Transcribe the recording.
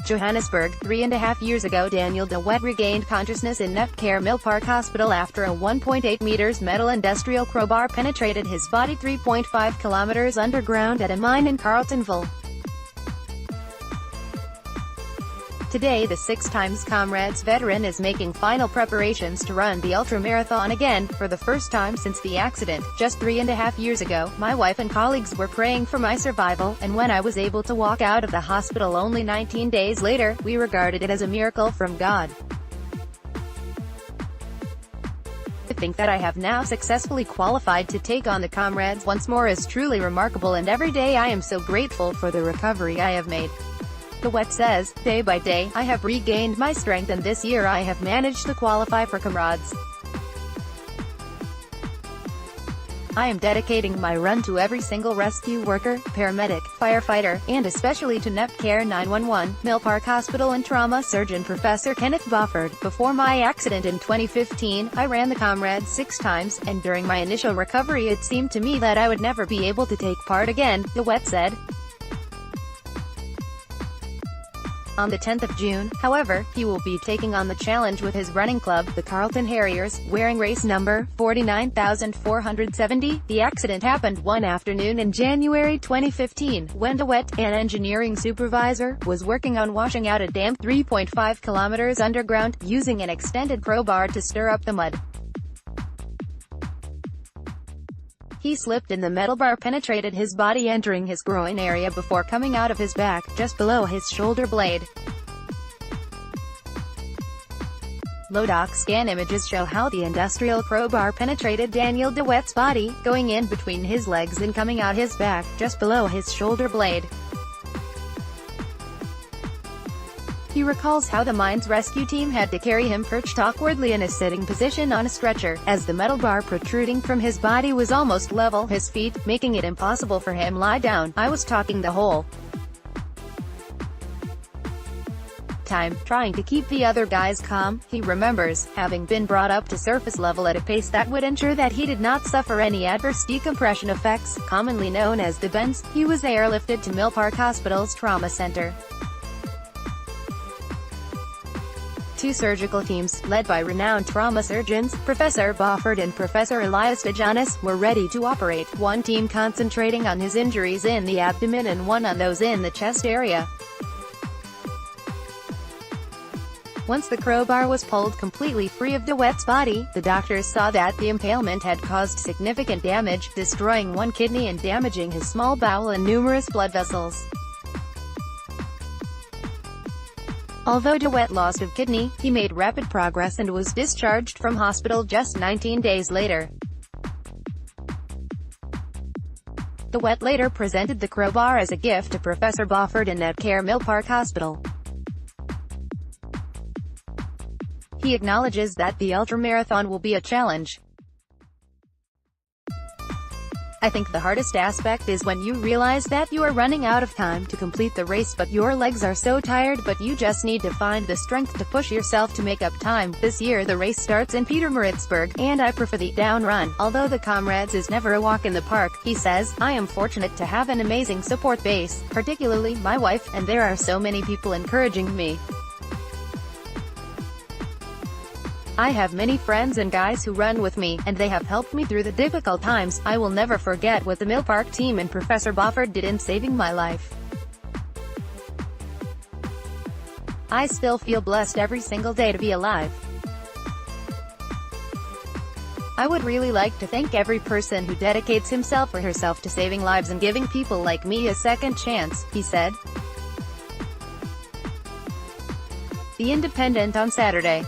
Johannesburg. 3.5 years ago, Daniel DeWet regained consciousness in Netcare Milpark Hospital after a 1.8 meters metal industrial crowbar penetrated his body 3.5 kilometers underground at a mine in Carletonville. Today, the 6-time Comrades veteran is making final preparations to run the ultramarathon again, for the first time since the accident. Just 3.5 years ago, my wife and colleagues were praying for my survival, and when I was able to walk out of the hospital only 19 days later, we regarded it as a miracle from God. To think that I have now successfully qualified to take on the Comrades once more is truly remarkable, and every day I am so grateful for the recovery I have made. DeWet says, day by day, I have regained my strength, and this year I have managed to qualify for Comrades. I am dedicating my run to every single rescue worker, paramedic, firefighter, and especially to Netcare 911, Milpark Hospital and trauma surgeon Professor Kenneth Bofford. Before my accident in 2015, I ran the Comrades 6 times, and during my initial recovery it seemed to me that I would never be able to take part again, DeWet said. On the 10th of June, however, he will be taking on the challenge with his running club, the Carleton Harriers, wearing race number 49,470. The accident happened one afternoon in January 2015, when DeWet, an engineering supervisor, was working on washing out a dam 3.5 kilometers underground, using an extended crowbar to stir up the mud. He slipped and the metal bar penetrated his body, entering his groin area before coming out of his back, just below his shoulder blade. Low-doc scan images show how the industrial crowbar penetrated Daniel DeWet's body, going in between his legs and coming out his back, just below his shoulder blade. He recalls how the mine's rescue team had to carry him perched awkwardly in a sitting position on a stretcher, as the metal bar protruding from his body was almost level his feet, making it impossible for him to lie down. I was talking the whole time, trying to keep the other guys calm. He remembers, having been brought up to surface level at a pace that would ensure that he did not suffer any adverse decompression effects, commonly known as the bends. He was airlifted to Milpark Hospital's trauma center. 2 surgical teams, led by renowned trauma surgeons, Professor Bofford and Professor Elias Dejanis, were ready to operate, one team concentrating on his injuries in the abdomen and one on those in the chest area. Once the crowbar was pulled completely free of DeWet's body, the doctors saw that the impalement had caused significant damage, destroying one kidney and damaging his small bowel and numerous blood vessels. Although DeWet lost a kidney, he made rapid progress and was discharged from hospital just 19 days later. DeWet later presented the crowbar as a gift to Professor Bofford and Netcare Milpark Hospital. He acknowledges that the ultramarathon will be a challenge. I think the hardest aspect is when you realize that you are running out of time to complete the race, but your legs are so tired, but you just need to find the strength to push yourself to make up time. This year the race starts in Pietermaritzburg, and I prefer the down run. Although the Comrades is never a walk in the park, he says, I am fortunate to have an amazing support base, particularly my wife, and there are so many people encouraging me. I have many friends and guys who run with me, and they have helped me through the difficult times. I will never forget what the Milpark team and Professor Bofford did in saving my life. I still feel blessed every single day to be alive. I would really like to thank every person who dedicates himself or herself to saving lives and giving people like me a second chance, he said. The Independent on Saturday.